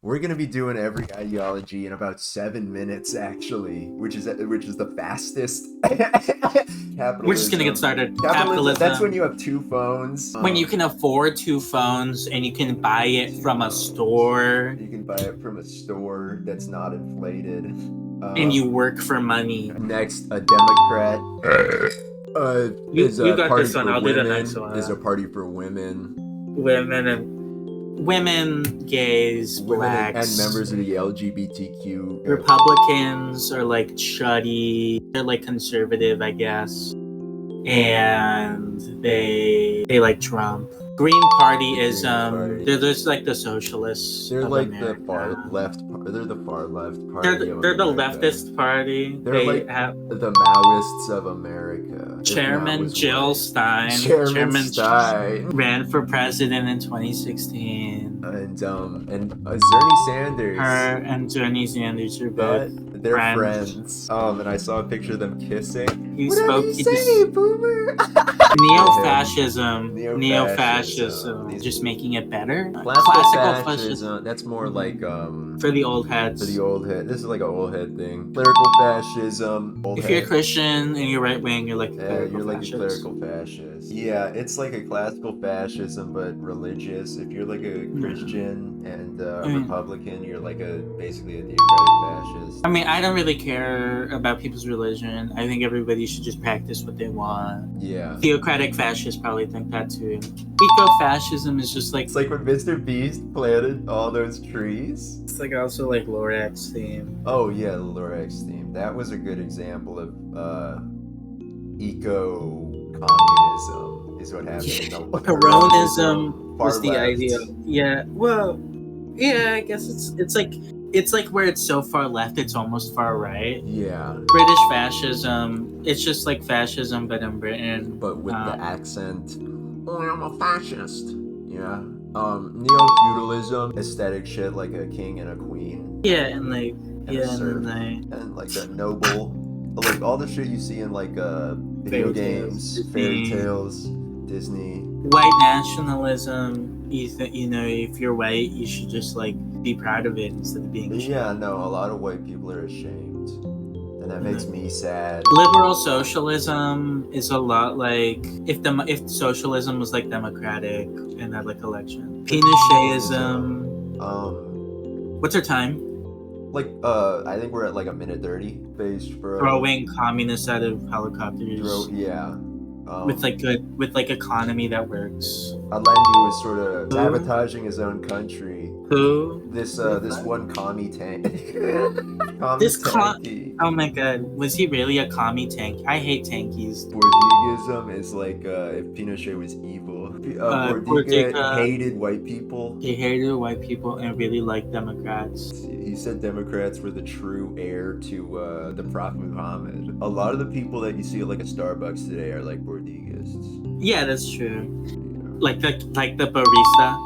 We're gonna be doing every ideology in about 7 minutes, actually, which is the fastest. We're just gonna get Capitalism. started. Capitalism. That's when you have two phones. When you can afford two phones and you can buy it from a store. You can buy it from a store that's not inflated. And you work for money. Next, a Democrat. Is you a got party this one. for I'll do the women. next one. Is a party for women. Women, gays, blacks, and members of the LGBTQ. Republicans are like chuddy. They're like conservative, I guess, and they like Trump. Green Party is they're just like the socialists. They're of like America. the far left. They're the far left party. They're the leftist party. They're they like have the Maoists of America. Chairman Jill Stein. Chairman Stein ran for president in 2016. And Bernie Sanders. Her and Bernie Sanders are both they're friends. And I saw a picture of them kissing. Whatever you say, boomer. Neo-fascism. Just making it better. Classical fascism. That's more like for the old heads. For the old head. This is like an old head thing. Clerical fascism. If you're a Christian and you're right wing, you're like a clerical fascist. Yeah, it's like a classical fascism, but religious. If you're like a Christian and a Republican, you're like basically a theocratic fascist. I mean, I don't really care about people's religion. I think everybody should just practice what they want. Yeah. Theocratic fascists probably think that too. Eco-fascism is just like... It's like when Mr. Beast planted all those trees. It's like also like Lorax theme. Oh yeah, the Lorax theme. That was a good example of eco-communism is what happened. Peronism was the idea. Yeah, well, yeah, I guess it's like where it's so far left, it's almost far right. Yeah. British fascism, it's just like fascism, but in Britain. But with the accent, oh, I'm a fascist. Yeah. Neo-feudalism, aesthetic shit like a king and a queen. Yeah, and like, and like a noble, like all the shit you see in like video games, fairy tales, Disney. White nationalism. You know, if you're white, you should just like be proud of it instead of being ashamed. Yeah, no, a lot of white people are ashamed, and that makes me sad. Liberal socialism is a lot like if socialism was like democratic and had like election. Pinochetism. What's our time? Like I think we're at like 1:30. Based for throwing communists out of helicopters. Yeah. With like economy that works. Allende was sort of sabotaging his own country. Who? This one commie tank. Oh my god, was he really a commie tank? I hate tankies. Bourdigism is like if Pinochet was evil. Bourdiga hated white people. He hated white people and really liked Democrats. He said Democrats were the true heir to the Prophet Muhammad. A lot of the people that you see at like a Starbucks today are like Bourdigists. Yeah, that's true. Like the barista.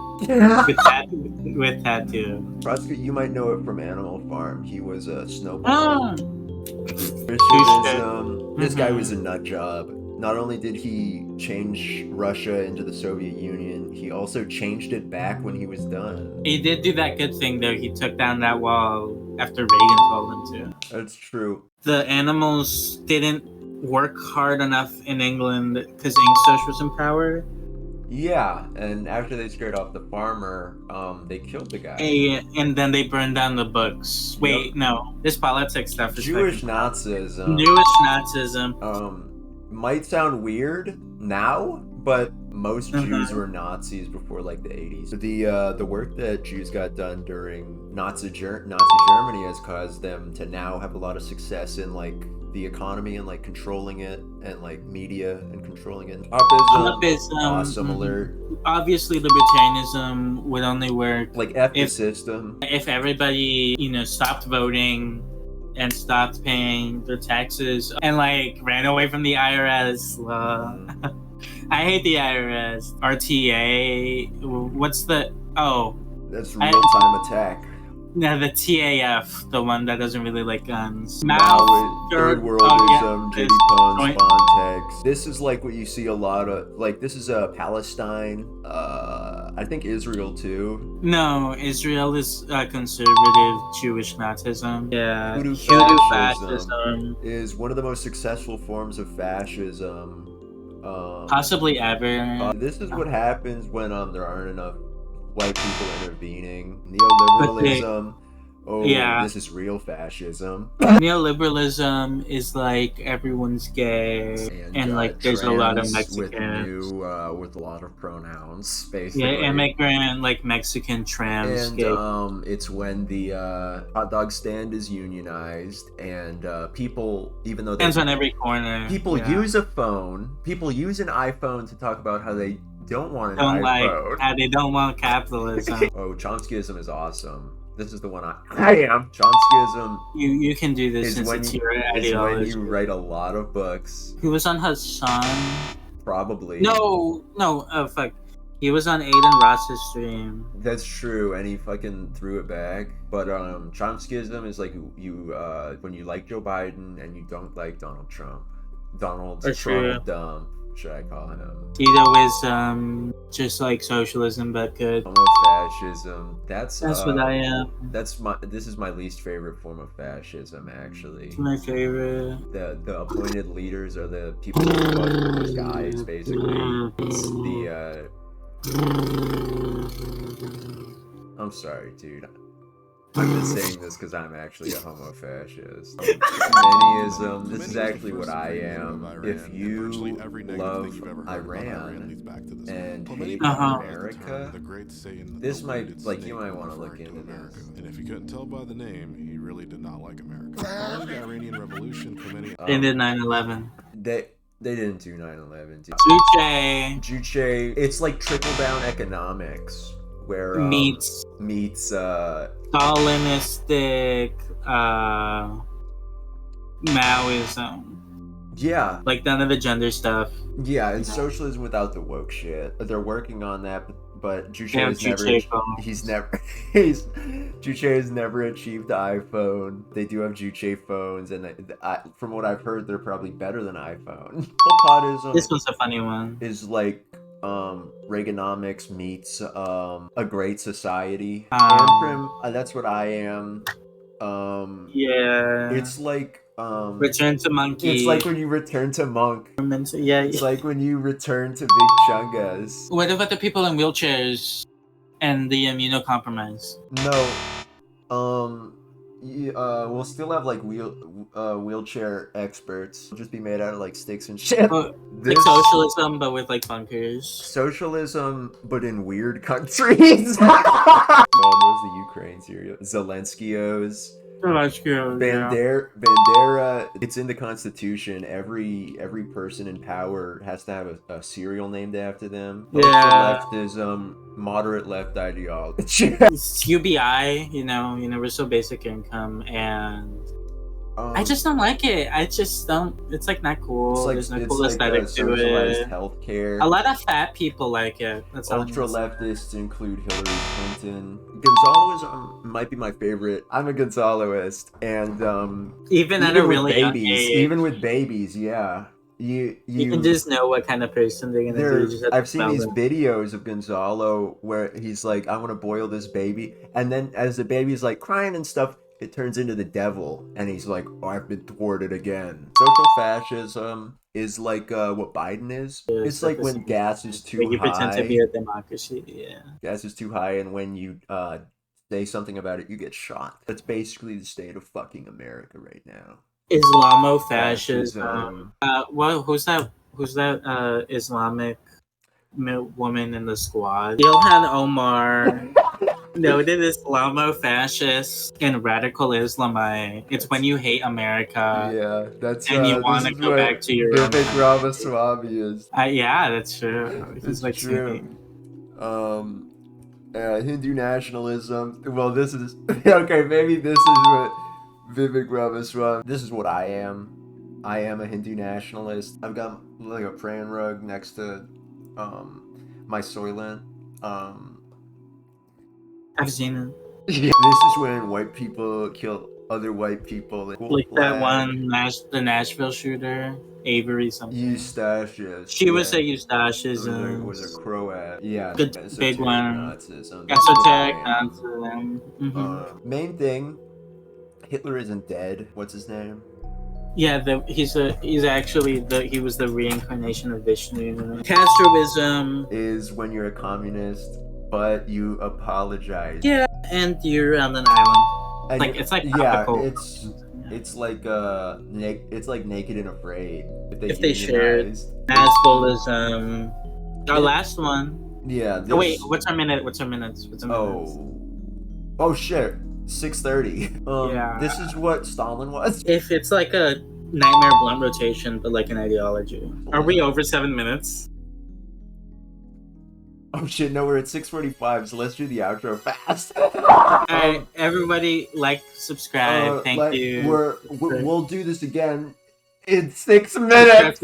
with tattoo. Prosecute, you might know it from Animal Farm. He was a snowball. Christianism. This guy was a nut job. Not only did he change Russia into the Soviet Union, he also changed it back when he was done. He did do that good thing though. He took down that wall after Reagan told him to. That's true. The animals didn't work hard enough in England because English was in power. Yeah, and after they scared off the farmer, they killed the guy. And then they burned down the books. Wait, no. This politics stuff is Jewish Nazism. Jewish Nazism. Might sound weird now, but most Jews were Nazis before like the 80s. The work that Jews got done during Nazi Germany has caused them to now have a lot of success in like the economy and like controlling it, and like media and controlling it. Trumpism, awesome alert. Obviously, libertarianism would only work like the system. If everybody, stopped voting and stopped paying their taxes and like ran away from the IRS. I hate the IRS. RTA. What's the? Oh, that's real-time attack. No, the TAF, the one that doesn't really like guns. Third worldism, JD Pons, Bontex. This is like what you see a lot of. Like this is Palestine. I think Israel too. No, Israel is conservative Jewish Nazism. Yeah, Hoodoo Hoodoo fascism fascism, is one of the most successful forms of fascism. possibly ever. This is what happens when there aren't enough white people intervening. But they, Neoliberalism. Oh, yeah, this is real fascism. neoliberalism is like everyone's gay, And and like there's a lot of trans with Mexicans. with a lot of pronouns, Yeah, basically. immigrant, like Mexican trans And gay. it's when the hot dog stand is unionized, and people, even though Hands on every corner. people Yeah. use a phone, people use an iPhone to talk about how they don't want an Don't like iPhone. how they don't want capitalism. Oh, Chomskyism is awesome. This is the one I am. Chomskyism You can do this is since when it's you, your is when ideology. you write a lot of books. He was on Hassan. Probably. No, fuck. He was on Aiden Ross's stream. That's true, and he fucking threw it back. But Chomskyism is like you when you like Joe Biden and you don't like Donald Trump. Donald Dump, should I call him? Tito is just like socialism but good. Homo-fascism. That's what I am. This is my least favorite form of fascism, actually. It's my favorite. The appointed leaders are the people who fuck those guys, basically. It's the I'm sorry, dude. I'm just saying this because I'm actually a homo-fascist. Communism, this is actually what I am. If you love Iran and hate America, this might, like, you might want to look into this. And if you couldn't tell by the name, he really did not like America. Following the Iranian Revolution, They did 9/11. They didn't do 9/11, dude. Juche, it's like trickle-down economics, where meets Stalinistic Maoism. Yeah. Like none of the gender stuff. Yeah, it's socialism without the woke shit. They're working on that, but Juche has never achieved the iPhone. They do have Juche phones, and from what I've heard, they're probably better than iPhone. Potism. This was a funny one. Is like Reaganomics meets a great society. That's what I am. Yeah. It's like Return to Monkey. It's like when you return to Monk. Yeah. It's like when you return to Big Chungas. What about the people in wheelchairs and the immunocompromised? No. We'll still have like wheelchair experts. It'll just be made out of like sticks and shit. Like socialism, but with like bunkers. Socialism, but in weird countries. What was the Ukraine Syria? Zelenskyos. Bandera. It's in the Constitution. Every person in power has to have a cereal named after them. Yeah. Leftism, moderate left ideology. It's UBI, universal basic income, and I just don't like it. I just don't. It's like not cool. There's no cool aesthetic to it. Healthcare. A lot of fat people like it. That's ultra leftists include Hillary Clinton. Gonzaloism might be my favorite. I'm a Gonzaloist, and even at a really young age, age. even with babies, yeah. You can just know what kind of person they're gonna do. I've seen these videos of Gonzalo where he's like, I want to boil this baby, and then as the baby's like crying and stuff, it turns into the devil, and he's like, oh, I've been thwarted again. Social fascism is like what Biden is. It's like when gas is too high. You pretend to be a democracy, yeah. Gas is too high, and when you say something about it, you get shot. That's basically the state of fucking America right now. Islamofascism. Who's that Islamic woman in the squad? Ilhan Omar. Noted Islamofascist and radical Islamite. It's when you hate America. Yeah, that's and you want to go back to your Vivek Ramaswamy is. Yeah, that's true. It's like true. Hindu nationalism. Well, this is okay. Maybe this is what Vivek Ramaswamy. This is what I am. I am a Hindu nationalist. I've got like a praying rug next to my Soylent. I've seen it. Yeah, this is when white people kill other white people. Like that one, the Nashville shooter, Avery something. Eustachius. She was Yeah. a Eustachius. It was a Croat. Yeah. Good big Esoteric one. Nazism. That's what Esoteric I am. Nazism. Main thing, Hitler isn't dead. What's his name? Yeah, he's actually he was the reincarnation of Vishnu. Castroism Is when you're a communist, but you apologize. Yeah, and you're on an island. And Like it's like yeah, topical. it's like it's like Naked and Afraid If they shared unionized. Nazism. Our last one. Yeah. This, Oh wait, what's our minute? What's our minutes? Oh shit. 6:30. Yeah. This is what Stalin was. If it's like a nightmare blunt rotation, but like an ideology. Are we over 7 minutes? Oh shit, no, we're at 6:45, so let's do the outro fast. Alright, everybody subscribe. Thank you. We'll do this again in 6 minutes.